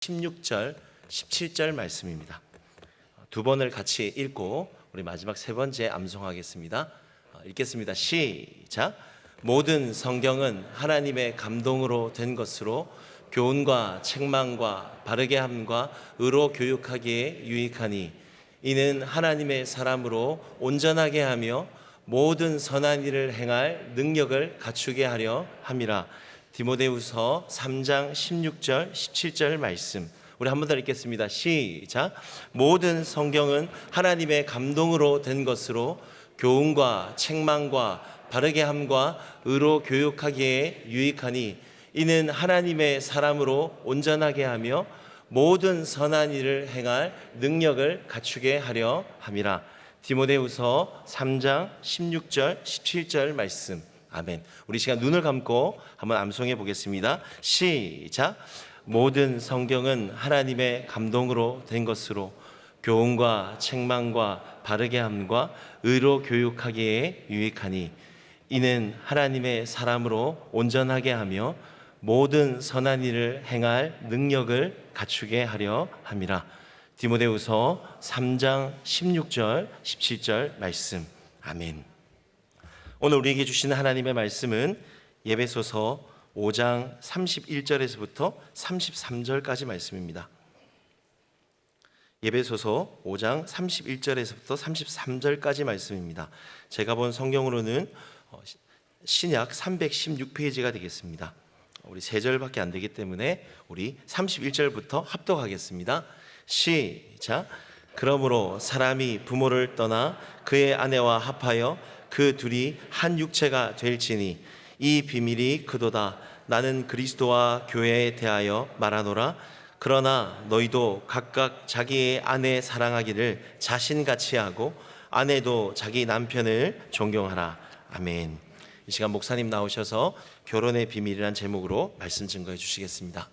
16절, 17절 말씀입니다. 두 번을 같이 읽고 우리 마지막 세 번째 암송하겠습니다. 읽겠습니다. 시작. 모든 성경은 하나님의 감동으로 된 것으로 교훈과 책망과 바르게 함과 의로 교육하기에 유익하니 이는 하나님의 사람으로 온전하게 하며 모든 선한 일을 행할 능력을 갖추게 하려 함이라. 디모데후서 3장 16절 17절 말씀 우리 한 번 더 읽겠습니다. 시작. 모든 성경은 하나님의 감동으로 된 것으로 교훈과 책망과 바르게 함과 의로 교육하기에 유익하니 이는 하나님의 사람으로 온전하게 하며 모든 선한 일을 행할 능력을 갖추게 하려 함이라. 디모데후서 3장 16절 17절 말씀. 아멘. 우리 시간 눈을 감고 한번 암송해 보겠습니다. 시작. 모든 성경은 하나님의 감동으로 된 것으로 교훈과 책망과 바르게 함과 의로 교육하기에 유익하니 이는 하나님의 사람으로 온전하게 하며 모든 선한 일을 행할 능력을 갖추게 하려 함이라. 디모데후서 3장 16절 17절 말씀. 아멘. 오늘 우리에게 주시는 하나님의 말씀은 예배소서 5장 31절에서부터 33절까지 말씀입니다. 예배소서 5장 31절에서부터 33절까지 말씀입니다. 제가 본 성경으로는 신약 316페이지가 되겠습니다. 우리 3절밖에 안 되기 때문에 우리 31절부터 합독하겠습니다. 시작. 그러므로 사람이 부모를 떠나 그의 아내와 합하여 그 둘이 한 육체가 될지니 이 비밀이 그도다. 나는 그리스도와 교회에 대하여 말하노라. 그러나 너희도 각각 자기의 아내 사랑하기를 자신같이 하고 아내도 자기 남편을 존경하라. 아멘. 이 시간 목사님 나오셔서 결혼의 비밀이란 제목으로 말씀 증거해 주시겠습니다.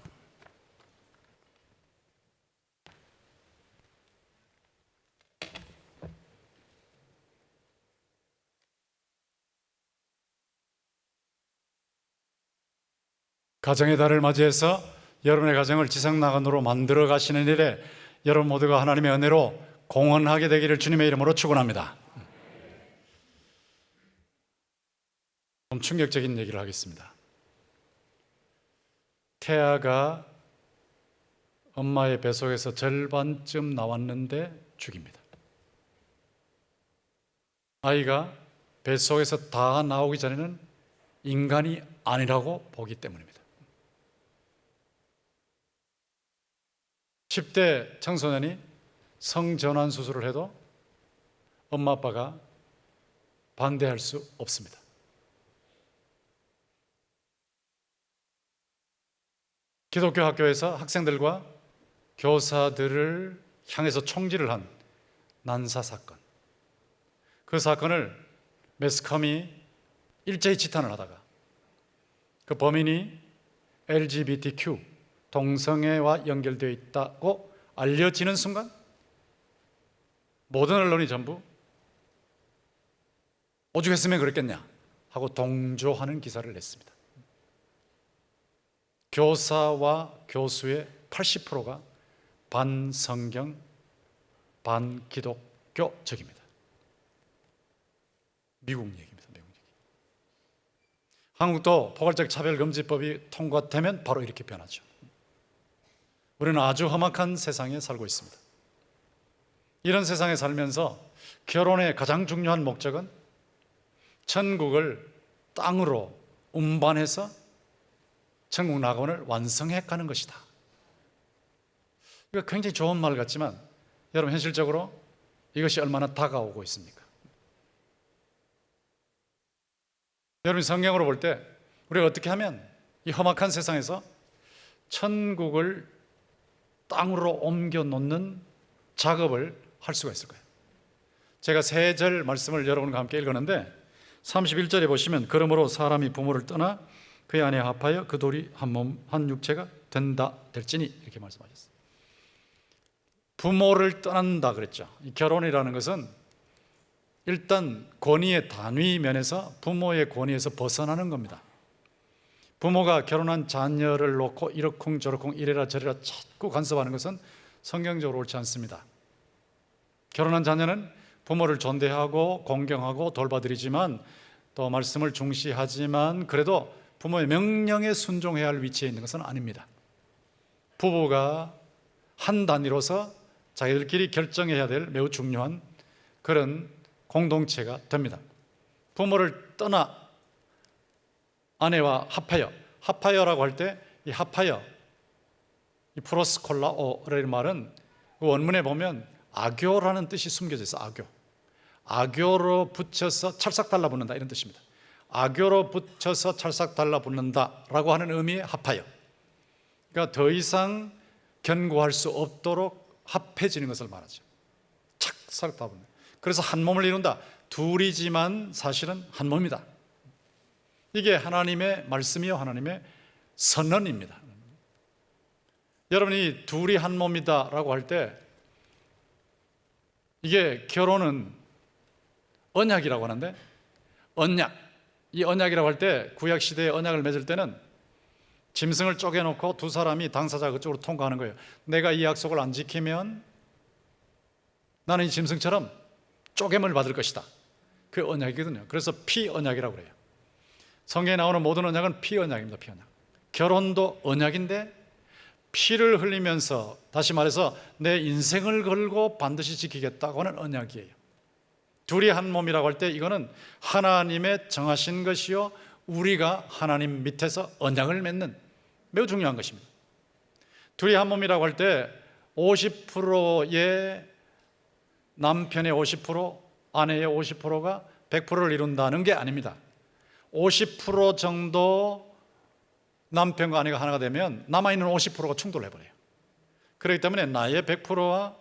가정의 달을 맞이해서 여러분의 가정을 지상낙원으로 만들어 가시는 일에 여러분 모두가 하나님의 은혜로 공헌하게 되기를 주님의 이름으로 축원합니다. 좀 충격적인 얘기를 하겠습니다. 태아가 엄마의 뱃속에서 절반쯤 나왔는데 죽입니다. 아이가 뱃속에서 다 나오기 전에는 인간이 아니라고 보기 때문입니다. 10대 청소년이 성전환 수술을 해도 엄마 아빠가 반대할 수 없습니다. 기독교 학교에서 학생들과 교사들을 향해서 총질을 한 난사 사건, 그 사건을 매스컴이 일제히 지탄을 하다가 그 범인이 LGBTQ 동성애와 연결되어 있다고 알려지는 순간 모든 언론이 전부 오죽했으면 그랬겠냐 하고 동조하는 기사를 냈습니다. 교사와 교수의 80%가 반성경, 반기독교적입니다. 미국 얘기입니다. 미국 얘기. 한국도 포괄적 차별금지법이 통과되면 바로 이렇게 변하죠. 우리는 아주 험악한 세상에 살고 있습니다. 이런 세상에 살면서 결혼의 가장 중요한 목적은 천국을 땅으로 운반해서 천국 낙원을 완성해 가는 것이다. 이거 굉장히 좋은 말 같지만 여러분 현실적으로 이것이 얼마나 다가오고 있습니까? 여러분 성경으로 볼 때 우리가 어떻게 하면 이 험악한 세상에서 천국을 땅으로 옮겨 놓는 작업을 할 수가 있을까요? 제가 3절 말씀을 여러분과 함께 읽었는데 31절에 보시면 그러므로 사람이 부모를 떠나 그의 아내와 합하여 그 둘이 한 몸 한 육체가 된다 될지니 이렇게 말씀하셨어요. 부모를 떠난다 그랬죠. 이 결혼이라는 것은 일단 권위의 단위 면에서 부모의 권위에서 벗어나는 겁니다. 부모가 결혼한 자녀를 놓고 이러쿵저러쿵 이래라 저래라 자꾸 간섭하는 것은 성경적으로 옳지 않습니다. 결혼한 자녀는 부모를 존대하고 공경하고 돌봐드리지만 또 말씀을 중시하지만 그래도 부모의 명령에 순종해야 할 위치에 있는 것은 아닙니다. 부부가 한 단위로서 자기들끼리 결정해야 될 매우 중요한 그런 공동체가 됩니다. 부모를 떠나 아내와 합하여라고 할 때 이 합하여, 이 프로스콜라오라는 말은 그 원문에 보면 악교라는 뜻이 숨겨져 있어. 악교로 붙여서 찰싹 달라붙는다 이런 뜻입니다. 악교로 붙여서 찰싹 달라붙는다라고 하는 의미의 합하여. 그러니까 더 이상 견고할 수 없도록 합해지는 것을 말하죠. 착싹 달라붙는. 그래서 한 몸을 이룬다. 둘이지만 사실은 한 몸이다. 이게 하나님의 말씀이요 하나님의 선언입니다. 여러분이 둘이 한 몸이다라고 할 때 이게 결혼은 언약이라고 하는데 이 언약이라고 할 때 구약 시대에 언약을 맺을 때는 짐승을 쪼개놓고 두 사람이 당사자 그쪽으로 통과하는 거예요. 내가 이 약속을 안 지키면 나는 이 짐승처럼 쪼개물 받을 것이다. 그 언약이거든요. 그래서 피언약이라고 그래요. 성경에 나오는 모든 언약은 피언약입니다. 피언약. 결혼도 언약인데 피를 흘리면서 다시 말해서 내 인생을 걸고 반드시 지키겠다고 하는 언약이에요. 둘이 한 몸이라고 할 때 이거는 하나님의 정하신 것이요 우리가 하나님 밑에서 언약을 맺는 매우 중요한 것입니다. 둘이 한 몸이라고 할 때 50%의 남편의 50%, 아내의 50%가 100%를 이룬다는 게 아닙니다. 50% 정도 남편과 아내가 하나가 되면 남아있는 50%가 충돌해버려요. 그렇기 때문에 나의 100%와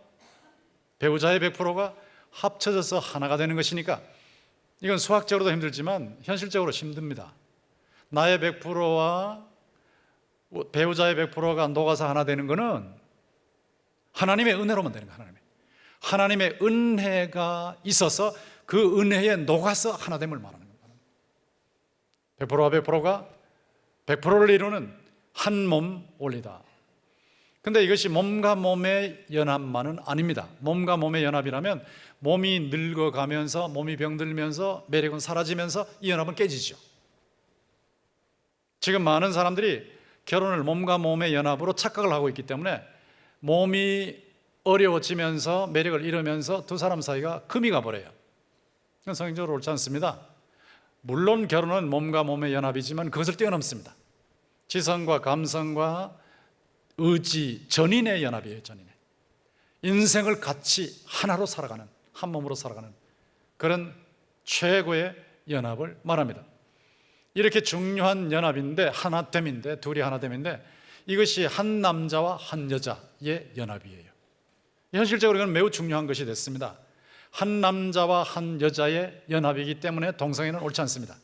배우자의 100%가 합쳐져서 하나가 되는 것이니까 이건 수학적으로도 힘들지만 현실적으로 힘듭니다. 나의 100%와 배우자의 100%가 녹아서 하나 되는 것은 하나님의 은혜로만 되는 거예요. 하나님의 은혜가 있어서 그 은혜에 녹아서 하나됨을 말하는 거예요. 100%와 100%가 100%를 이루는 한 몸 원리다. 근데 이것이 몸과 몸의 연합만은 아닙니다. 몸과 몸의 연합이라면 몸이 늙어가면서 몸이 병들면서 매력은 사라지면서 이 연합은 깨지죠. 지금 많은 사람들이 결혼을 몸과 몸의 연합으로 착각을 하고 있기 때문에 몸이 어려워지면서 매력을 잃으면서 두 사람 사이가 금이 가버려요. 그건 성경적으로 옳지 않습니다. 물론 결혼은 몸과 몸의 연합이지만 그것을 뛰어넘습니다. 지성과 감성과 의지, 전인의 연합이에요. 전인의 인생을 같이 하나로 살아가는, 한 몸으로 살아가는 그런 최고의 연합을 말합니다. 이렇게 중요한 연합인데 하나됨인데 둘이 하나됨인데 이것이 한 남자와 한 여자의 연합이에요. 현실적으로 이건 매우 중요한 것이 됐습니다. 한 남자와 한 여자의 연합이기 때문에 동성애는 옳지 않습니다.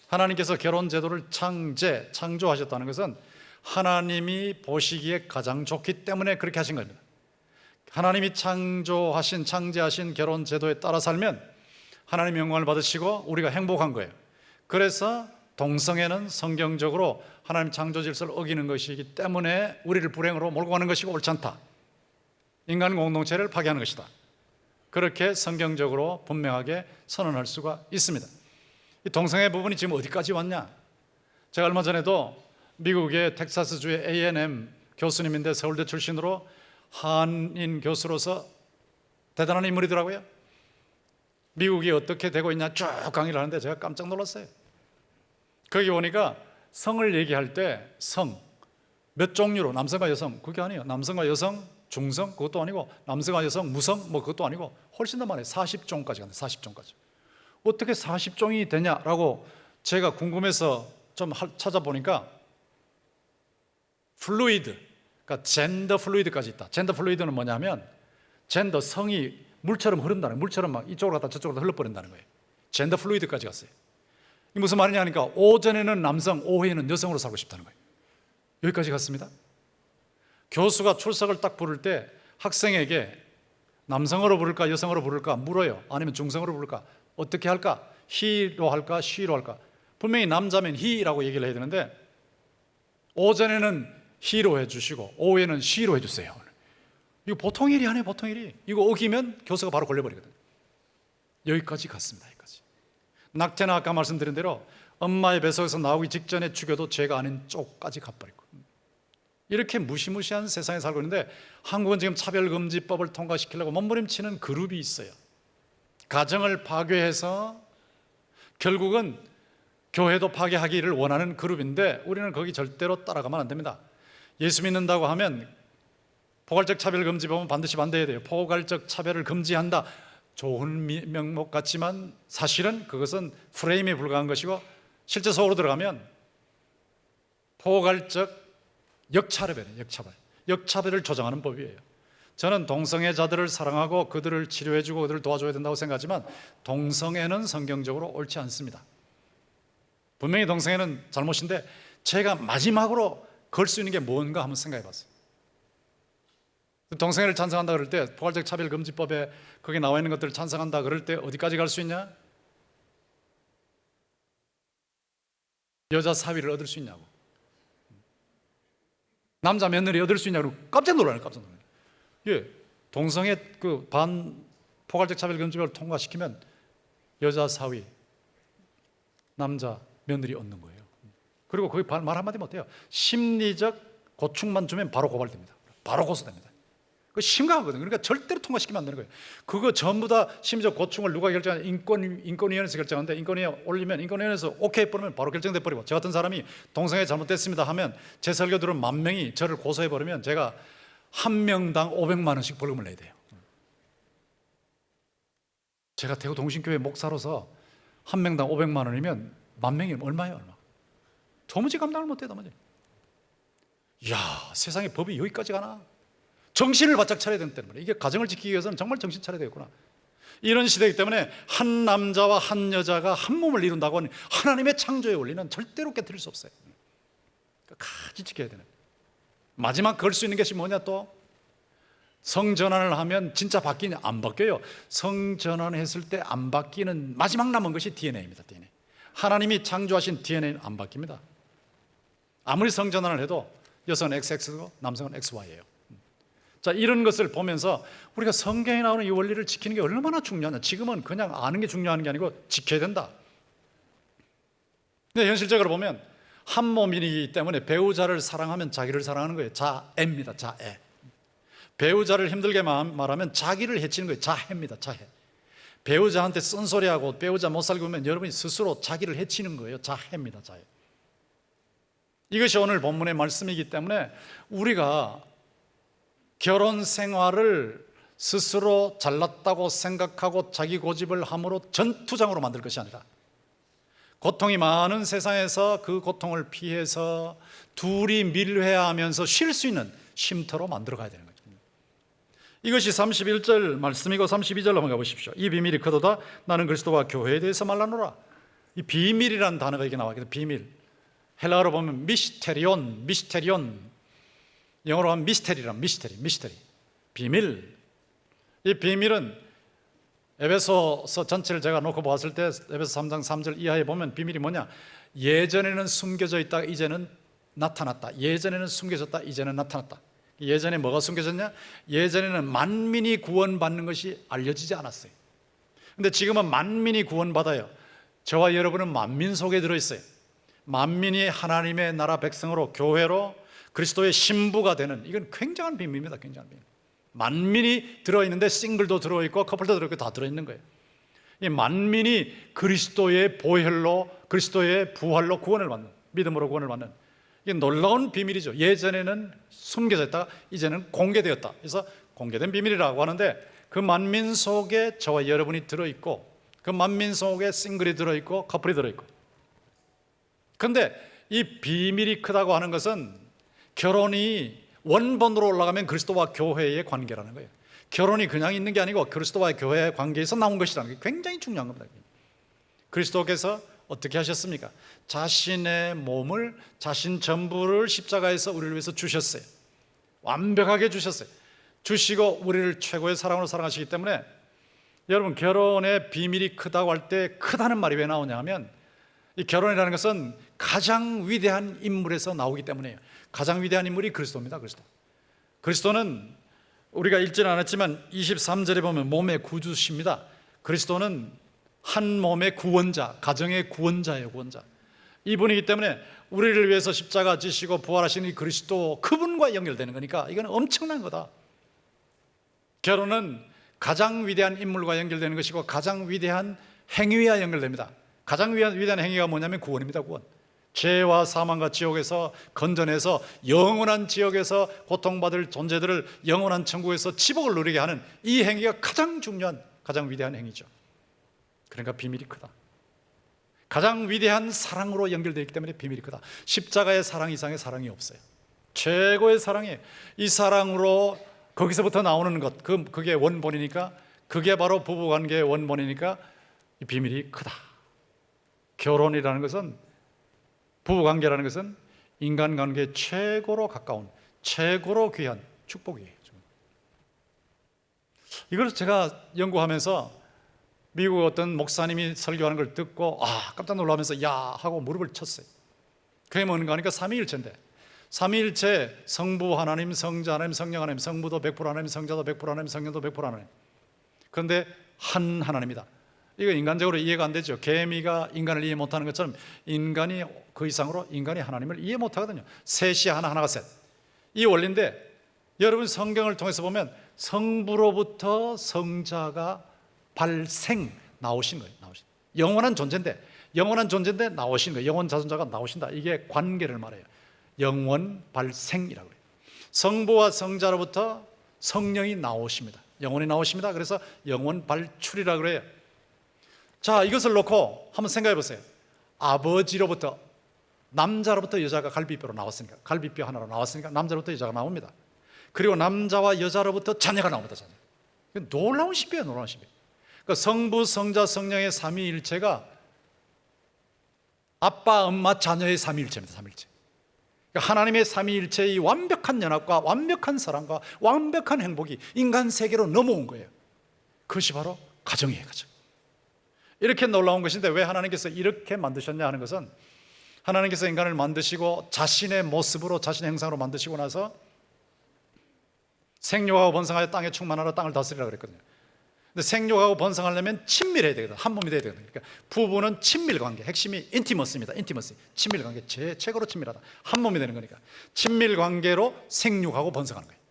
하나님께서 결혼 제도를 창조하셨다는 것은 하나님이 보시기에 가장 좋기 때문에 그렇게 하신 겁니다. 하나님이 창조하신 결혼 제도에 따라 살면 하나님 영광을 받으시고 우리가 행복한 거예요. 그래서 동성애는 성경적으로 하나님 창조 질서를 어기는 것이기 때문에 우리를 불행으로 몰고 가는 것이고 옳지 않다. 인간 공동체를 파괴하는 것이다. 그렇게 성경적으로 분명하게 선언할 수가 있습니다. 이 동성애 부분이 지금 어디까지 왔냐? 제가 얼마 전에도 미국의 텍사스주의 A&M 교수님인데 서울대 출신으로 한인 교수로서 대단한 인물이더라고요. 미국이 어떻게 되고 있냐 쭉 강의를 하는데 제가 깜짝 놀랐어요. 거기 보니까 성을 얘기할 때 성 몇 종류로 남성과 여성 그게 아니에요. 남성과 여성 중성 그것도 아니고 남성과 여성 무성 뭐 그것도 아니고 훨씬 더 많아요. 40종까지 간다. 40종까지. 어떻게 40종이 되냐라고 제가 궁금해서 좀 찾아보니까 플루이드, 그러니까 젠더 플루이드까지 있다. 젠더 플루이드는 뭐냐면 젠더 성이 물처럼 흐른다는 거예요. 물처럼 막 이쪽으로 갔다 저쪽으로 흘러버린다는 거예요. 젠더 플루이드까지 갔어요. 이게 무슨 말이냐 하니까 오전에는 남성, 오후에는 여성으로 살고 싶다는 거예요. 여기까지 갔습니다. 교수가 출석을 딱 부를 때 학생에게 남성으로 부를까 여성으로 부를까 물어요. 아니면 중성으로 부를까? 어떻게 할까? he로 할까? she로 할까? 분명히 남자면 he라고 얘기를 해야 되는데 오전에는 히로 해주시고 오후에는 시로 해주세요. 이거 보통 일이 아니에요. 보통 일이. 이거 어기면 교수가 바로 걸려버리거든요. 여기까지 갔습니다. 여기까지. 낙태는 아까 말씀드린 대로 엄마의 뱃속에서 나오기 직전에 죽여도 죄가 아닌 쪽까지 가버리고, 이렇게 무시무시한 세상에 살고 있는데 한국은 지금 차별금지법을 통과시키려고 몸부림치는 그룹이 있어요. 가정을 파괴해서 결국은 교회도 파괴하기를 원하는 그룹인데 우리는 거기 절대로 따라가면 안 됩니다. 예수 믿는다고 하면 포괄적 차별금지법은 반드시 반대해야 돼요. 포괄적 차별을 금지한다, 좋은 명목 같지만 사실은 그것은 프레임에 불과한 것이고, 실제 속으로 들어가면 포괄적 역차별이에요. 역차별을 조장하는 법이에요. 저는 동성애자들을 사랑하고 그들을 치료해주고 그들을 도와줘야 된다고 생각하지만 동성애는 성경적으로 옳지 않습니다. 분명히 동성애는 잘못인데 제가 마지막으로 걸 수 있는 게 뭔가 한번 생각해 봤어요. 동성애를 찬성한다 그럴 때, 포괄적 차별금지법에 거기 나와 있는 것들을 찬성한다 그럴 때 어디까지 갈 수 있냐? 여자 사위를 얻을 수 있냐고, 남자 며느리 얻을 수 있냐고 깜짝 놀라요. 깜짝 놀라요. 예, 동성애 그 포괄적 차별금지법을 통과시키면 여자 사위, 남자 며느리 얻는 거예요. 그리고 거기 말 한마디 못해요. 심리적 고충만 주면 바로 고발됩니다. 바로 고소됩니다. 그 심각하거든요. 그러니까 절대로 통과시키면 안 되는 거예요. 그거 전부 다 심리적 고충을 누가 결정하냐? 인권위원회에서 결정하는데, 인권위에 올리면 인권위원회에서 오케이 뿌리면 바로 결정돼 버리고, 저 같은 사람이 동성애 잘못됐습니다 하면 제 설교 들은 10,000명이 저를 고소해 버리면 제가 한 명당 500만 원씩 벌금을 내야 돼요. 제가 대구 동신교회 목사로서 한 명당 500만 원이면 10,000명이면 얼마예요? 얼마? 도무지 감당을 못해요. 도무지. 이야, 세상에 법이 여기까지 가나? 정신을 바짝 차려야 된다는 말이에요. 이게 가정을 지키기 위해서는 정말 정신 차려야 되겠구나. 이런 시대이기 때문에 한 남자와 한 여자가 한 몸을 이룬다고 하는 하나님의 창조의 원리는 절대로 깨트릴 수 없어요. 끝까지 지켜야 되는. 마지막 걸 수 있는 것이 뭐냐? 또 성전환을 하면 진짜 바뀌냐? 안 바뀌어요. 성전환했을 때 안 바뀌는 마지막 남은 것이 DNA입니다. DNA. 하나님이 창조하신 DNA는 안 바뀝니다. 아무리 성전환을 해도 여성은 XX고 남성은 XY예요. 자, 이런 것을 보면서 우리가 성경에 나오는 이 원리를 지키는 게 얼마나 중요하냐. 지금은 그냥 아는 게 중요한 게 아니고 지켜야 된다. 근데 현실적으로 보면 한 몸이기 때문에 배우자를 사랑하면 자기를 사랑하는 거예요. 자애입니다. 자애. 배우자를 힘들게 말하면 자기를 해치는 거예요. 자해입니다. 자해. 배우자한테 쓴소리하고 배우자 못 살게 보면 여러분이 스스로 자기를 해치는 거예요. 자해입니다. 자해. 이것이 오늘 본문의 말씀이기 때문에 우리가 결혼 생활을 스스로 잘났다고 생각하고 자기 고집을 함으로 전투장으로 만들 것이 아니라, 고통이 많은 세상에서 그 고통을 피해서 둘이 밀회하면서 쉴 수 있는 쉼터로 만들어 가야 되는 거죠. 이것이 31절 말씀이고 32절 한번 가보십시오. 이 비밀이 크도다 나는 그리스도와 교회에 대해서 말하노라. 이 비밀이라는 단어가 이게 나와요. 비밀. 헬라어로 보면 미스테리온, 영어로 하면 미스테리. 비밀. 이 비밀은 에베소서 전체를 제가 놓고 보았을 때 에베소 3장 3절 이하에 보면 비밀이 뭐냐? 예전에는 숨겨져 있다가 이제는 나타났다. 예전에는 숨겨졌다. 이제는 나타났다. 예전에 뭐가 숨겨졌냐? 예전에는 만민이 구원받는 것이 알려지지 않았어요. 근데 지금은 만민이 구원받아요. 저와 여러분은 만민 속에 들어있어요. 만민이 하나님의 나라 백성으로, 교회로 그리스도의 신부가 되는, 이건 굉장한 비밀입니다. 굉장한 비밀. 만민이 들어있는데 싱글도 들어있고 커플도 들어있고 다 들어있는 거예요. 이 만민이 그리스도의 보혈로, 그리스도의 부활로 구원을 받는, 믿음으로 구원을 받는, 이게 놀라운 비밀이죠. 예전에는 숨겨져 있다가 이제는 공개되었다. 그래서 공개된 비밀이라고 하는데, 그 만민 속에 저와 여러분이 들어있고, 그 만민 속에 싱글이 들어있고 커플이 들어있고. 그런데 이 비밀이 크다고 하는 것은 결혼이 원본으로 올라가면 그리스도와 교회의 관계라는 거예요. 결혼이 그냥 있는 게 아니고 그리스도와 교회의 관계에서 나온 것이라는 게 굉장히 중요한 겁니다. 그리스도께서 어떻게 하셨습니까? 자신의 몸을, 자신 전부를 십자가에서 우리를 위해서 주셨어요. 완벽하게 주셨어요. 주시고 우리를 최고의 사랑으로 사랑하시기 때문에, 여러분, 결혼의 비밀이 크다고 할 때 크다는 말이 왜 나오냐 하면, 이 결혼이라는 것은 가장 위대한 인물에서 나오기 때문에요. 가장 위대한 인물이 그리스도입니다. 그리스도는 우리가 읽지는 않았지만 23절에 보면 몸의 구주십니다. 그리스도는 한 몸의 구원자, 가정의 구원자예요. 구원자. 이분이기 때문에 우리를 위해서 십자가 지시고 부활하신 이 그리스도, 그분과 연결되는 거니까 이건 엄청난 거다. 결혼은 가장 위대한 인물과 연결되는 것이고 가장 위대한 행위와 연결됩니다. 가장 위대한 행위가 뭐냐면 구원입니다. 구원. 죄와 사망과 지옥에서 건져내서 영원한 지역에서 고통받을 존재들을 영원한 천국에서 지복을 누리게 하는 이 행위가 가장 중요한, 가장 위대한 행위죠. 그러니까 비밀이 크다. 가장 위대한 사랑으로 연결되어 있기 때문에 비밀이 크다. 십자가의 사랑 이상의 사랑이 없어요. 최고의 사랑이에요. 이 사랑으로 거기서부터 나오는 것, 그게 원본이니까, 그게 바로 부부관계의 원본이니까 이 비밀이 크다. 결혼이라는 것은, 부부관계라는 것은 인간관계의 최고로 가까운, 최고로 귀한 축복이에요. 이걸 제가 연구하면서 미국 어떤 목사님이 설교하는 걸 듣고 깜짝 놀라면서 야 하고 무릎을 쳤어요. 그게 뭔가 하니까 삼위일체인데, 삼위일체 성부 하나님, 성자 하나님, 성령 하나님, 성부도 100% 하나님, 성자도 100% 하나님, 성령도 100% 하나님. 그런데 한 하나님이다. 이거 인간적으로 이해가 안 되죠. 개미가 인간을 이해 못하는 것처럼 인간이 그 이상으로 인간이 하나님을 이해 못하거든요. 셋이 하나, 하나가 셋. 이 원리인데 여러분 성경을 통해서 보면 성부로부터 성자가 발생, 나오신 거예요. 영원한 존재인데 나오신 거예요. 영원 자손자가 나오신다. 이게 관계를 말해요. 영원 발생이라고 해요. 성부와 성자로부터 성령이 나오십니다. 영원히 나오십니다. 그래서 영원 발출이라고 그래요. 자, 이것을 놓고 한번 생각해 보세요. 아버지로부터, 남자로부터 여자가 갈비뼈로 나왔으니까, 갈비뼈 하나로 나왔으니까 남자로부터 여자가 나옵니다. 그리고 남자와 여자로부터 자녀가 나옵니다. 자녀. 놀라운 신비예요. 놀라운 신비. 그러니까 성부, 성자, 성령의 삼위일체가 아빠, 엄마, 자녀의 삼위일체입니다. 삼위일체. 그러니까 하나님의 삼위일체의 완벽한 연합과 완벽한 사랑과 완벽한 행복이 인간 세계로 넘어온 거예요. 그것이 바로 가정이에요. 가정. 이렇게 놀라운 것인데 왜 하나님께서 이렇게 만드셨냐 하는 것은, 하나님께서 인간을 만드시고 자신의 모습으로, 자신의 형상으로 만드시고 나서 생육하고 번성하여 땅에 충만하라, 땅을 다스리라 그랬거든요. 근데 생육하고 번성하려면 친밀해야 되거든. 한 몸이 돼야 되거든. 그러니까 부부는 친밀 관계, 핵심이 인티머스입니다. 인티머스, 친밀 관계, 최고로 친밀하다. 한 몸이 되는 거니까 친밀 관계로 생육하고 번성하는 거예요.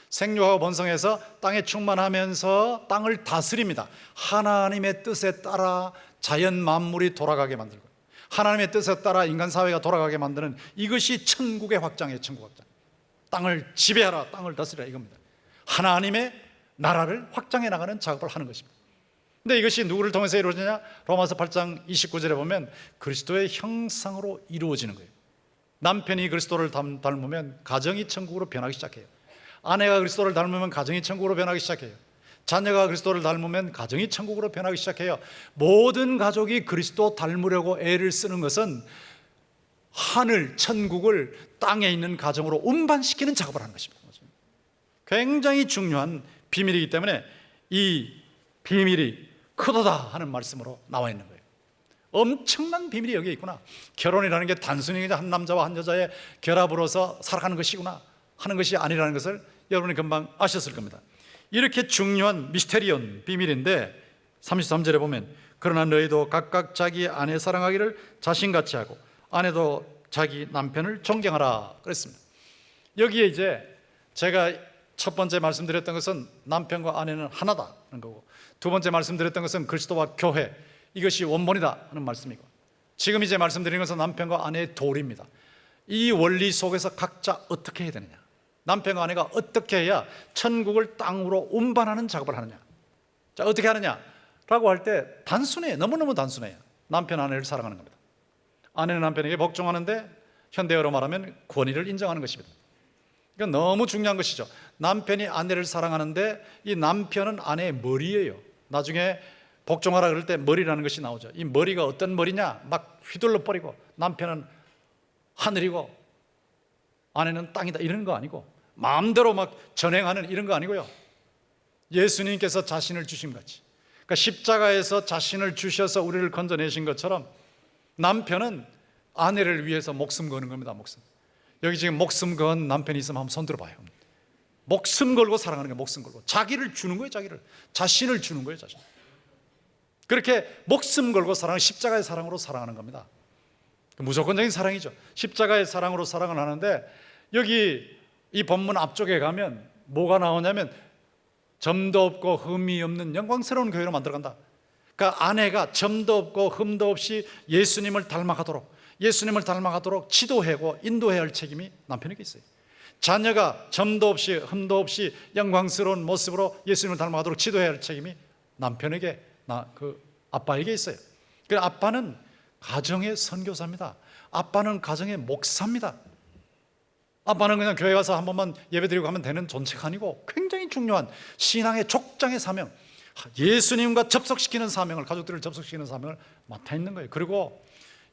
생육하고 번성해서 땅에 충만하면서 땅을 다스립니다. 하나님의 뜻에 따라 자연 만물이 돌아가게 만들고, 하나님의 뜻에 따라 인간 사회가 돌아가게 만드는, 이것이 천국의 확장이에요. 천국 확장. 땅을 지배하라, 땅을 다스리라, 이겁니다. 하나님의 나라를 확장해 나가는 작업을 하는 것입니다. 근데 이것이 누구를 통해서 이루어지냐? 로마서 8장 29절에 보면 그리스도의 형상으로 이루어지는 거예요. 남편이 그리스도를 닮으면 가정이 천국으로 변하기 시작해요. 아내가 그리스도를 닮으면 가정이 천국으로 변하기 시작해요. 자녀가 그리스도를 닮으면 가정이 천국으로 변하기 시작해요. 모든 가족이 그리스도 닮으려고 애를 쓰는 것은 하늘, 천국을 땅에 있는 가정으로 운반시키는 작업을 하는 것입니다. 굉장히 중요한 비밀이기 때문에 이 비밀이 크도다 하는 말씀으로 나와 있는 거예요. 엄청난 비밀이 여기에 있구나. 결혼이라는 게 단순히 한 남자와 한 여자의 결합으로서 살아가는 것이구나 하는 것이 아니라는 것을 여러분이 금방 아셨을 겁니다. 이렇게 중요한 미스테리온, 비밀인데 33절에 보면 그러나 너희도 각각 자기 아내 사랑하기를 자신같이 하고 아내도 자기 남편을 존경하라 그랬습니다. 여기에 이제 제가 첫 번째 말씀드렸던 것은 남편과 아내는 하나다는 거고, 두 번째 말씀드렸던 것은 그리스도와 교회, 이것이 원본이다 하는 말씀이고, 지금 이제 말씀드리는 것은 남편과 아내의 도리입니다. 이 원리 속에서 각자 어떻게 해야 되느냐, 남편과 아내가 어떻게 해야 천국을 땅으로 운반하는 작업을 하느냐. 자, 어떻게 하느냐 라고 할 때 단순해요. 너무너무 단순해요. 남편 아내를 사랑하는 겁니다. 아내는 남편에게 복종하는데 현대어로 말하면 권위를 인정하는 것입니다. 이건 너무 중요한 것이죠. 남편이 아내를 사랑하는데 이 남편은 아내의 머리예요. 나중에 복종하라 그럴 때 머리라는 것이 나오죠. 이 머리가 어떤 머리냐, 막 휘둘러 버리고 남편은 하늘이고 아내는 땅이다 이런 거 아니고, 마음대로 막 전행하는 이런 거 아니고요. 예수님께서 자신을 주신 같이, 그러니까 십자가에서 자신을 주셔서 우리를 건져내신 것처럼 남편은 아내를 위해서 목숨 거는 겁니다. 목숨. 여기 지금 목숨 건 남편이 있으면 한번 손 들어봐요. 목숨 걸고 사랑하는 거예요. 목숨 걸고 자기를 주는 거예요. 자신을 주는 거예요. 자신. 그렇게 목숨 걸고 사랑하는, 십자가의 사랑으로 사랑하는 겁니다. 무조건적인 사랑이죠. 십자가의 사랑으로 사랑을 하는데, 여기 이 본문 앞쪽에 가면 뭐가 나오냐면 점도 없고 흠이 없는 영광스러운 교회로 만들어간다. 그러니까 아내가 점도 없고 흠도 없이 예수님을 닮아가도록 지도하고 인도해야 할 책임이 남편에게 있어요. 자녀가 점도 없이 흠도 없이 영광스러운 모습으로 예수님을 닮아가도록 지도해야 할 책임이 남편에게, 아빠에게 있어요. 그래서 아빠는 가정의 선교사입니다. 아빠는 가정의 목사입니다. 아빠는 그냥 교회 가서 한 번만 예배드리고 가면 되는 존재가 아니고 굉장히 중요한 신앙의 족장의 사명, 예수님과 접속시키는 사명을, 가족들을 접속시키는 사명을 맡아 있는 거예요. 그리고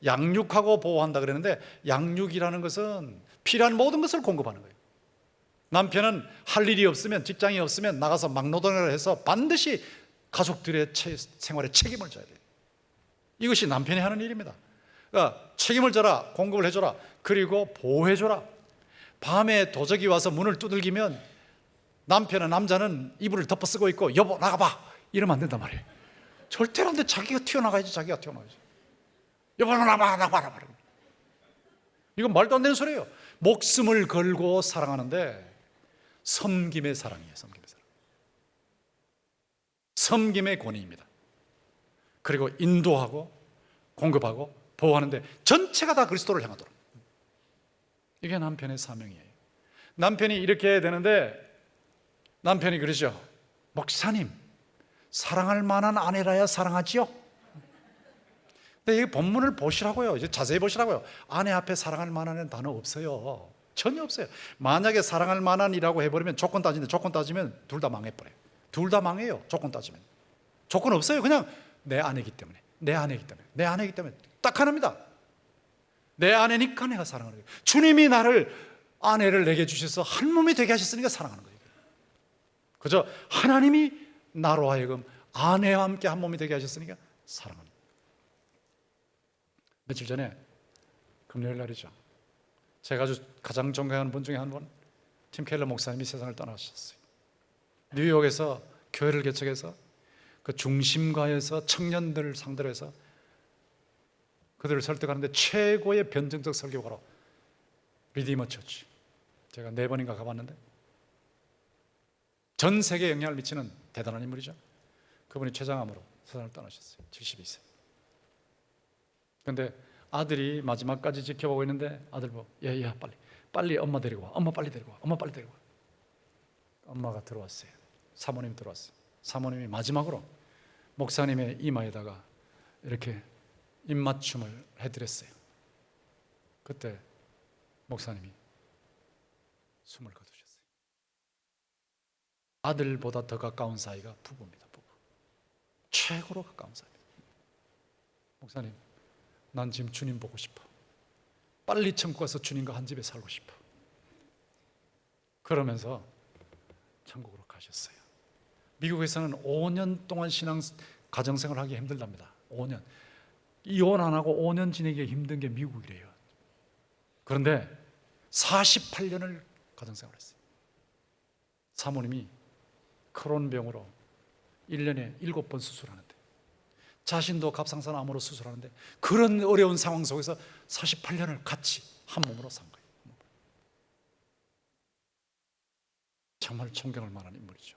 양육하고 보호한다 그랬는데, 양육이라는 것은 필요한 모든 것을 공급하는 거예요. 남편은 할 일이 없으면, 직장이 없으면 나가서 막노동을 해서 반드시 가족들의 생활에 책임을 져야 돼요. 이것이 남편이 하는 일입니다. 그러니까 책임을 져라, 공급을 해줘라, 그리고 보호해줘라. 밤에 도적이 와서 문을 두들기면 남자는 이불을 덮어쓰고 있고 여보 나가봐 이러면 안 된단 말이에요. 절대로 안 돼. 자기가 튀어나가야지. 여보 나가봐. 이건 말도 안 되는 소리예요. 목숨을 걸고 사랑하는데 섬김의 사랑이에요. 섬김의 권위입니다. 그리고 인도하고 공급하고 보호하는데 전체가 다 그리스도를 향하도록. 이게 남편의 사명이에요. 남편이 이렇게 해야 되는데, 남편이 그러죠. 목사님, 사랑할 만한 아내라야 사랑하지요? 근데 이 본문을 보시라고요. 이제 자세히 보시라고요. 아내 앞에 사랑할 만한 단어 없어요. 전혀 없어요. 만약에 사랑할 만한이라고 해버리면 조건 따지면 둘 다 망해버려요. 둘 다 망해요. 조건 따지면. 조건 없어요. 그냥 내 아내이기 때문에 딱 하나입니다. 내 아내니까 내가 사랑하는 거예요. 주님이 아내를 내게 주셔서 한 몸이 되게 하셨으니까 사랑하는 거예요. 그죠? 하나님이 나로 하여금 아내와 함께 한 몸이 되게 하셨으니까 사랑합니다. 며칠 전에 금요일 날이죠. 제가 가장 존경하는 분 중에 한 분, 팀 켈러 목사님이 세상을 떠나셨어요. 뉴욕에서 교회를 개척해서 그 중심가에서 청년들을 상대로 해서 그들을 설득하는데 최고의 변증적 설교가로 리디머 처치, 제가 4번인가 가봤는데 전 세계에 영향을 미치는 대단한 인물이죠. 그분이 췌장암으로 세상을 떠나셨어요. 72세. 그런데 아들이 마지막까지 지켜보고 있는데 아들 보고 야 빨리 엄마 데리고 와. 엄마 빨리 데리고 와. 엄마가 들어왔어요. 사모님 들어왔어요. 사모님이 마지막으로 목사님의 이마에다가 이렇게 입맞춤을 해드렸어요. 그때 목사님이 숨을 거두셨어요. 아들보다 더 가까운 사이가 부부입니다. 부부. 최고로 가까운 사이입니다. 목사님, 난 지금 주님 보고 싶어. 빨리 천국 가서 주님과 한 집에 살고 싶어. 그러면서 천국으로 가셨어요. 미국에서는 5년 동안 가정생활을 하기 힘들답니다. 5년. 이혼 안 하고 5년 지내기 힘든 게 미국이래요. 그런데 48년을 가정생활했어요. 사모님이 크론병으로 1년에 7번 수술하는데, 자신도 갑상선암으로 수술하는데, 그런 어려운 상황 속에서 48년을 같이 한 몸으로 산 거예요. 정말 존경할 만한 인물이죠.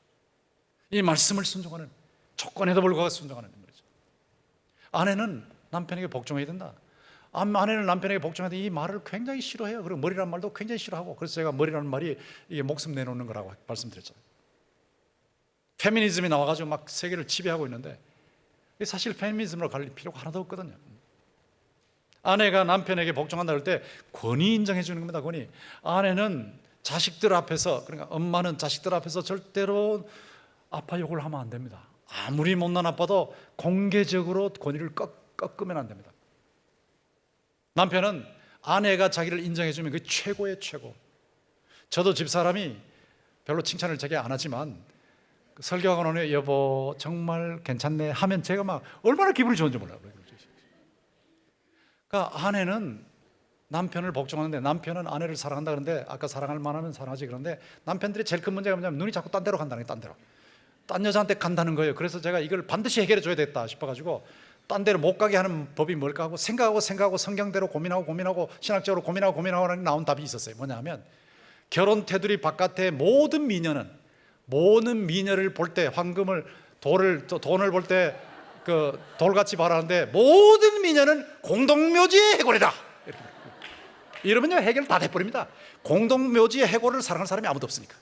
이 말씀을 순종하는, 조건에도 불구하고 순종하는 인물이죠. 아내는 남편에게 복종해야 된다. 아내는 남편에게 복종해야 된다. 이 말을 굉장히 싫어해요. 그리고 머리라는 말도 굉장히 싫어하고, 그래서 제가 머리라는 말이 이게 목숨 내놓는 거라고 말씀드렸잖아요. 페미니즘이 나와가지고 막 세계를 지배하고 있는데 사실 페미니즘으로 갈 필요가 하나도 없거든요. 아내가 남편에게 복종한다 할 때 권위 인정해 주는 겁니다. 권위. 아내는 자식들 앞에서, 그러니까 엄마는 자식들 앞에서 절대로 아빠 욕을 하면 안 됩니다. 아무리 못난 아빠도 공개적으로 권위를 꺾으면 안 됩니다. 남편은 아내가 자기를 인정해 주면 그게 최고의 최고. 저도 집사람이 별로 칭찬을 제게 안 하지만 설교하고 난 후에 여보 정말 괜찮네 하면 제가 막 얼마나 기분이 좋은지 몰라요. 그러니까 아내는 남편을 복종하는데, 남편은 아내를 사랑한다 그러는데, 아까 사랑할 만하면 사랑하지 그런데, 남편들이 제일 큰 문제가 뭐냐면 눈이 자꾸 딴 데로 간다는 거예요. 딴 데로, 딴 여자한테 간다는 거예요. 그래서 제가 이걸 반드시 해결해 줘야 되겠다 싶어가지고 딴 데로 못 가게 하는 법이 뭘까 하고 생각하고 성경대로 고민하고 신학적으로 고민하고 하는 나온 답이 있었어요. 뭐냐면, 결혼 테두리 바깥에 모든 미녀를 볼 때, 황금을 돈을 볼 때 그 돌같이 바라는데, 모든 미녀는 공동묘지의 해골이다. 이러면요 해결 다 돼버립니다. 공동묘지의 해골을 사랑하는 사람이 아무도 없으니까,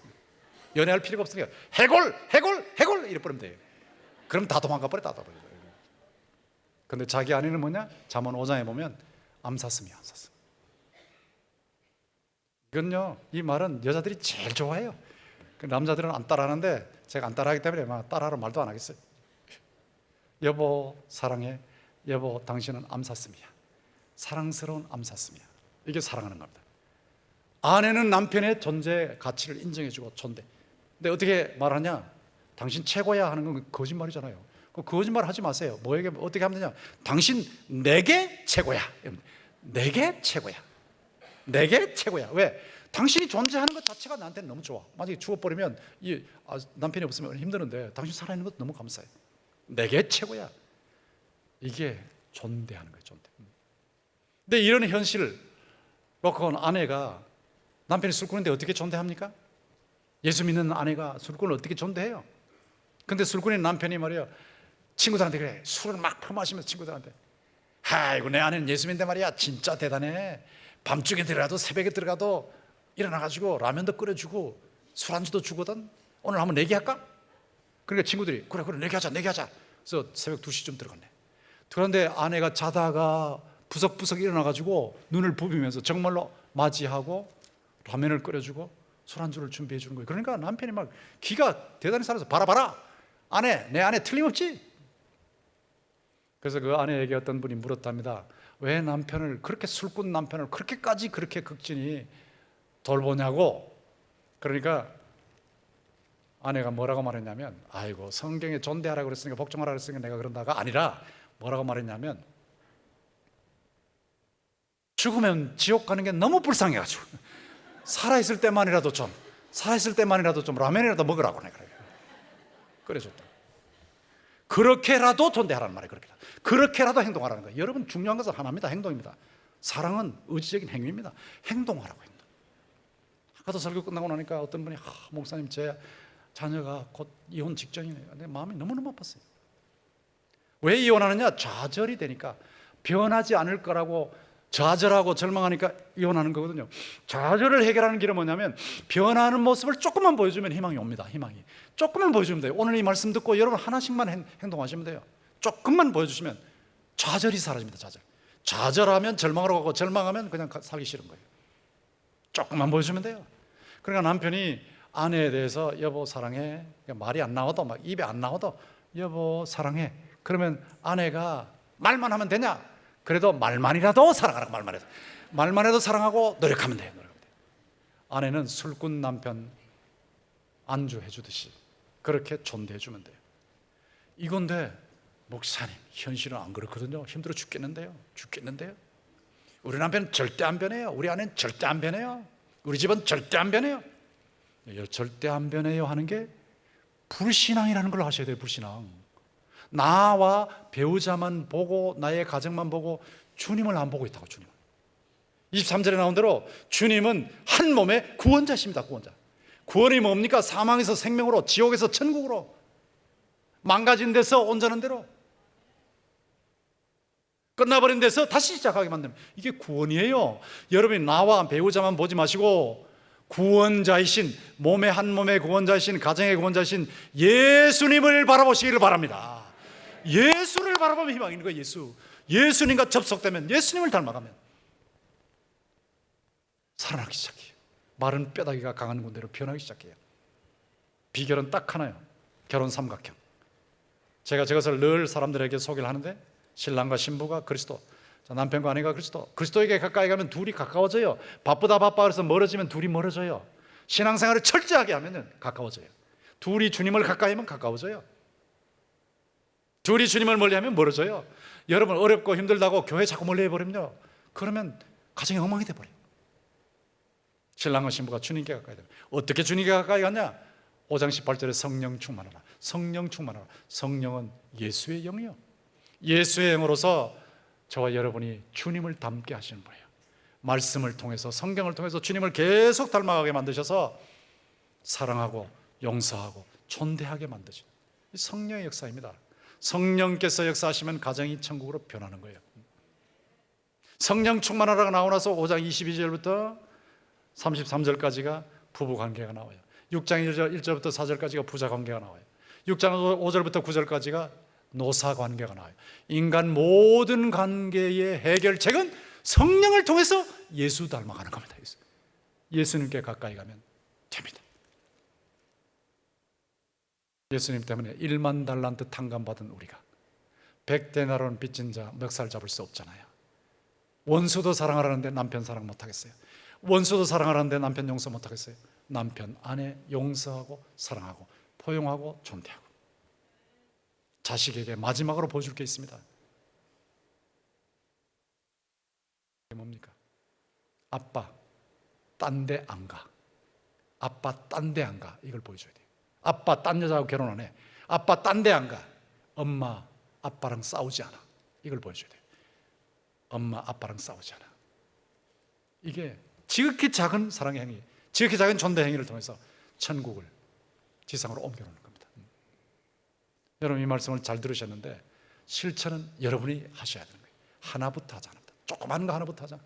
연애할 필요가 없으니까 해골 이래버리면 돼요. 그럼 다 도망가 버려. 근데 자기 아내는 뭐냐? 잠언 5장에 보면 암사슴이야. 이건요, 이 말은 여자들이 제일 좋아해요. 남자들은 안 따라하는데 제가 안 따라하기 때문에 막 따라하러 말도 안 하겠어요. 여보 사랑해, 여보 당신은 암사슴이야. 사랑스러운 암사슴이야. 이게 사랑하는 겁니다. 아내는 남편의 존재 가치를 인정해주고 존대. 근데 어떻게 말하냐? 당신 최고야 하는 건 거짓말이잖아요. 그 거짓말 하지 마세요. 뭐에게 어떻게 하면 되냐? 당신 내게 최고야. 내게 최고야. 왜? 당신이 존재하는 것 자체가 나한테는 너무 좋아. 만약에 죽어버리면 남편이 없으면 힘드는데 당신 살아있는 것도 너무 감사해. 내게 최고야. 이게 존대하는 거예요. 존대. 근데 이런 현실을 놓고 아내가, 남편이 술꾼인데 어떻게 존대합니까? 예수 믿는 아내가 술꾼을 어떻게 존대해요? 근데 술꾼인 남편이 말이야, 친구들한테 그래. 술을 막 퍼마시면서 친구들한테, 아이고 내 아내는 예수 믿는데 말이야 진짜 대단해. 밤중에 들어가도 새벽에 들어가도 일어나가지고 라면도 끓여주고 술안주도 주거든. 오늘 한번 내기할까? 그러니까 친구들이 그래 내기하자. 그래서 새벽 2시쯤 들어갔네. 그런데 아내가 자다가 부석부석 일어나가지고 눈을 부비면서 정말로 맞이하고 라면을 끓여주고 술안주를 준비해 주는 거예요. 그러니까 남편이 막 기가 대단히 살아서 봐라 내 아내 틀림없지. 그래서 그 아내에게 어떤 분이 물었답니다. 왜 남편을, 그렇게 술꾼 남편을 그렇게까지 그렇게 극진히 돌보냐고. 그러니까 아내가 뭐라고 말했냐면, 아이고 성경에 존대하라고 그랬으니까 복종하라고 그랬으니까 내가 그런다가 아니라, 뭐라고 말했냐면, 죽으면 지옥 가는 게 너무 불쌍해가지고 살아있을 때만이라도 좀 라면이라도 먹으라고 내가 끓여줬다. 그렇게라도 존대하라는 말이에요. 그렇게라도 행동하라는 거예요. 여러분, 중요한 것은 하나입니다. 행동입니다. 사랑은 의지적인 행위입니다. 행동하라고. 아까도 설교 끝나고 나니까 어떤 분이, 목사님 제 자녀가 곧 이혼 직전이네요. 내 마음이 너무너무 아팠어요. 왜 이혼하느냐? 좌절이 되니까, 변하지 않을 거라고 좌절하고 절망하니까 이혼하는 거거든요. 좌절을 해결하는 길은 뭐냐면, 변하는 모습을 조금만 보여주면 희망이 옵니다. 희망이 조금만 보여주면 돼요. 오늘 이 말씀 듣고 여러분 하나씩만 행동하시면 돼요. 조금만 보여주시면 좌절이 사라집니다. 좌절하면 절망으로 가고, 절망하면 그냥 살기 싫은 거예요. 조금만 보여주면 돼요. 그러니까 남편이 아내에 대해서 여보 사랑해, 말이 안 나와도, 막 입에 안 나와도 여보 사랑해, 그러면 아내가 말만 하면 되냐? 그래도 말만이라도 사랑하라고. 말만 해도 사랑하고 노력하면 돼요. 아내는 술꾼 남편 안주해 주듯이 그렇게 존대해 주면 돼요. 이건데 목사님, 현실은 안 그렇거든요. 힘들어 죽겠는데요. 우리 남편은 절대 안 변해요. 우리 아내는 절대 안 변해요. 우리 집은 절대 안 변해요. 절대 안 변해요 하는 게 불신앙이라는 걸 아셔야 돼요. 불신앙. 나와 배우자만 보고, 나의 가정만 보고 주님을 안 보고 있다고. 주님을. 23절에 나온 대로 주님은 한 몸의 구원자십니다. 구원이 뭡니까? 사망에서 생명으로, 지옥에서 천국으로, 망가진 데서 온전한 데로, 끝나버린 데서 다시 시작하게 만드는, 이게 구원이에요. 여러분이 나와 배우자만 보지 마시고 구원자이신, 몸의 한 몸의 구원자이신, 가정의 구원자이신 예수님을 바라보시기를 바랍니다. 예수를 바라보면 희망이 있는 거예요. 예수님과 접속되면, 예수님을 닮아가면 살아나기 시작해요. 마른 뼈다귀가 강한 군대로 변하기 시작해요. 비결은 딱 하나예요. 결혼 삼각형. 제가 저것을 늘 사람들에게 소개를 하는데, 신랑과 신부가 그리스도, 남편과 아내가 그리스도에게 가까이 가면 둘이 가까워져요. 바쁘다 그래서 멀어지면 둘이 멀어져요. 신앙생활을 철저하게 하면 가까워져요. 둘이 주님을 가까이 하면 가까워져요. 둘이 주님을 멀리하면 멀어져요. 여러분, 어렵고 힘들다고 교회 자꾸 멀리 해버리면요, 그러면 가정이 엉망이 돼버려요. 신랑과 신부가 주님께 가까이 되면 어떻게 주님께 가까이 갔냐? 5장 18절에 성령 충만하라. 성령 충만하라. 성령은 예수의 영이요, 예수의 영으로서 저와 여러분이 주님을 닮게 하시는 거예요. 말씀을 통해서, 성경을 통해서 주님을 계속 닮아가게 만드셔서 사랑하고 용서하고 존대하게 만드시는 성령의 역사입니다. 성령께서 역사하시면 가정이 천국으로 변하는 거예요. 성령 충만하라고 나오고 나서 5장 22절부터 33절까지가 부부관계가 나와요. 6장 1절부터 4절까지가 부자관계가 나와요. 6장 5절부터 9절까지가 노사관계가 나와요. 인간 모든 관계의 해결책은 성령을 통해서 예수 닮아가는 겁니다. 예수님께 가까이 가면 됩니다. 예수님 때문에 1만 달란트 탕감받은 우리가 100데나리온 빚진 자 멱살 잡을 수 없잖아요. 원수도 사랑하라는데 남편 사랑 못하겠어요. 원수도 사랑하라는데 남편 용서 못하겠어요. 남편, 아내 용서하고 사랑하고 포용하고 존대하고. 자식에게 마지막으로 보여줄 게 있습니다. 이게 뭡니까? 아빠 딴 데 안 가. 아빠 딴 데 안 가. 이걸 보여줘야 돼요. 아빠 딴 여자하고 결혼 안 해. 아빠 딴 데 안 가. 엄마 아빠랑 싸우지 않아. 이걸 보여줘야 돼요. 엄마 아빠랑 싸우지 않아. 이게 지극히 작은 사랑의 행위, 지극히 작은 존대 행위를 통해서 천국을 지상으로 옮겨놓는 겁니다. 여러분, 이 말씀을 잘 들으셨는데 실천은 여러분이 하셔야 되는 거예요. 하나부터 하자. 조그만 거 하나부터 하자.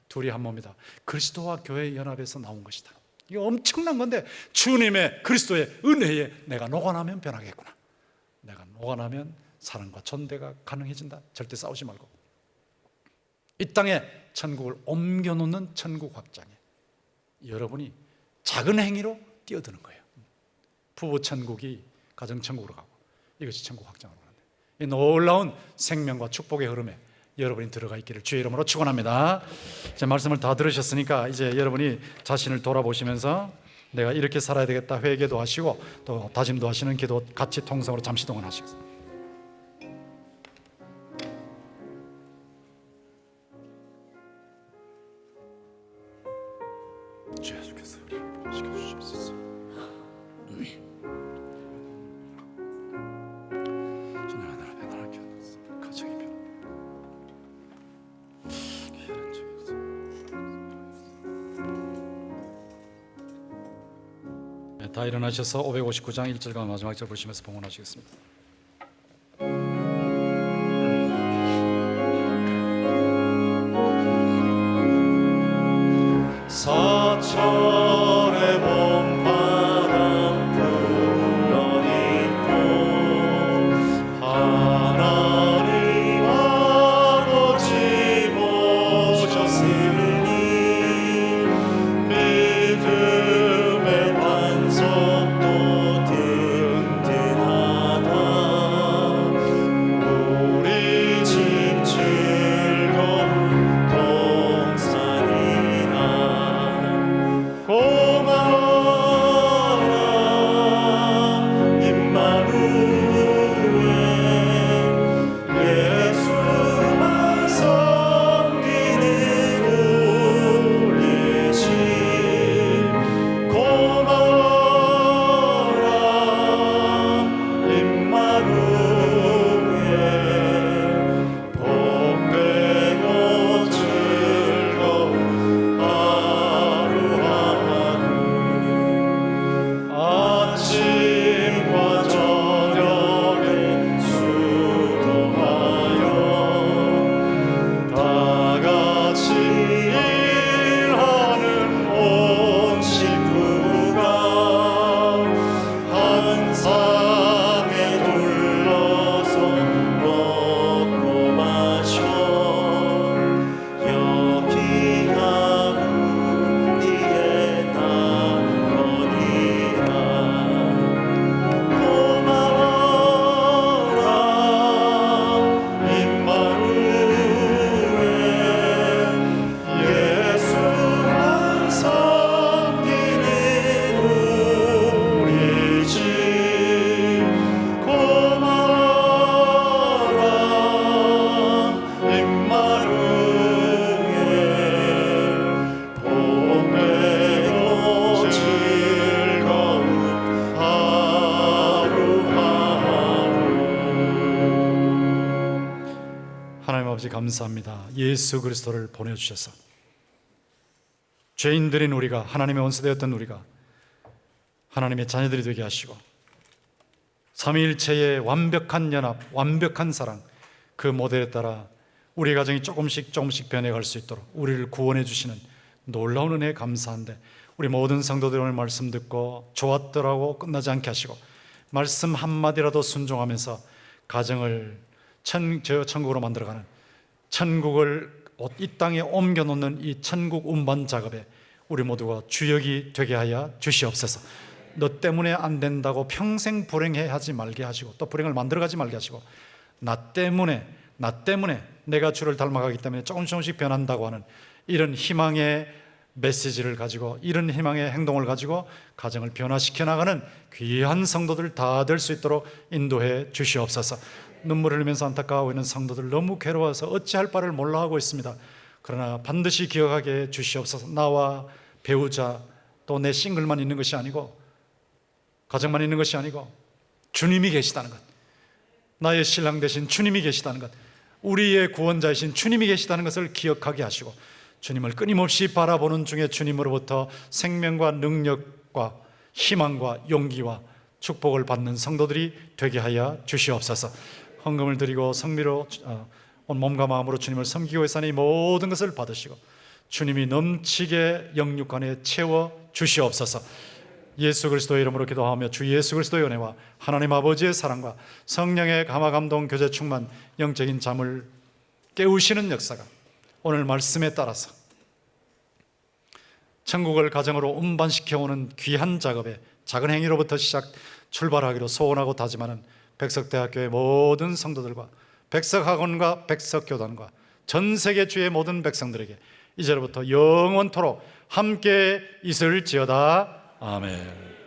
둘이 한 몸이다. 그리스도와 교회의 연합에서 나온 것이다. 이거 엄청난 건데, 주님의 그리스도의 은혜에 내가 녹아나면 변하겠구나. 내가 녹아나면 사랑과 존대가 가능해진다. 절대 싸우지 말고 이 땅에 천국을 옮겨놓는 천국 확장에 여러분이 작은 행위로 뛰어드는 거예요. 부부 천국이 가정 천국으로 가고, 이것이 천국 확장으로 가는데, 이 놀라운 생명과 축복의 흐름에 여러분이 들어가 있기를 주의 이름으로 축원합니다. 제 말씀을 다 들으셨으니까 이제 여러분이 자신을 돌아보시면서 내가 이렇게 살아야 되겠다 회개도 하시고 또 다짐도 하시는 기도 같이 통성으로 잠시 동안하시겠습니다. 주께서 우리를 시켜주시옵소서. 주님 하나님 변화하게 하소서. 가정이 변화. 다 일어나셔서 559장 1절과 마지막 절 보시면서 봉헌하시겠습니다. 사철의 봄바람 불어있고 하나님 아버지 모셨으니 믿음의 반석도 든든하다. 우리 집 즐거운 동산이라. 감사합니다. 예수 그리스도를 보내주셔서 죄인들인 우리가, 하나님의 원수되었던 우리가 하나님의 자녀들이 되게 하시고 삼위일체의 완벽한 연합, 완벽한 사랑, 그 모델에 따라 우리 가정이 조금씩 변해갈 수 있도록 우리를 구원해 주시는 놀라운 은혜에 감사한데, 우리 모든 성도들 오늘 말씀 듣고 좋았더라고 끝나지 않게 하시고 말씀 한마디라도 순종하면서 가정을 천국으로 만들어가는, 천국을 이 땅에 옮겨놓는 이 천국 운반 작업에 우리 모두가 주역이 되게 하여 주시옵소서. 너 때문에 안 된다고 평생 불행해 하지 말게 하시고, 또 불행을 만들어가지 말게 하시고, 나 때문에 내가 주를 닮아가기 때문에 조금씩 변한다고 하는 이런 희망의 메시지를 가지고, 이런 희망의 행동을 가지고 가정을 변화시켜 나가는 귀한 성도들 다 될 수 있도록 인도해 주시옵소서. 눈물을 흘리면서 안타까워하고 있는 성도들, 너무 괴로워서 어찌할 바를 몰라 하고 있습니다. 그러나 반드시 기억하게 해 주시옵소서. 나와 배우자 또 내 싱글만 있는 것이 아니고, 가정만 있는 것이 아니고 주님이 계시다는 것, 나의 신랑 되신 주님이 계시다는 것, 우리의 구원자이신 주님이 계시다는 것을 기억하게 하시고, 주님을 끊임없이 바라보는 중에 주님으로부터 생명과 능력과 희망과 용기와 축복을 받는 성도들이 되게 하여 주시옵소서. 헌금을 드리고 성미로 온 몸과 마음으로 주님을 섬기고 있사니 모든 것을 받으시고 주님이 넘치게 영육간에 채워 주시옵소서. 예수 그리스도의 이름으로 기도하며 주 예수 그리스도의 은혜와 하나님 아버지의 사랑과 성령의 감화 감동 교제 충만 영적인 잠을 깨우시는 역사가 오늘 말씀에 따라서 천국을 가정으로 운반시켜오는 귀한 작업에 작은 행위로부터 출발하기로 소원하고 다짐하는 백석대학교의 모든 성도들과 백석학원과 백석교단과 전 세계 주의 모든 백성들에게 이제로부터 영원토록 함께 있을지어다. 아멘.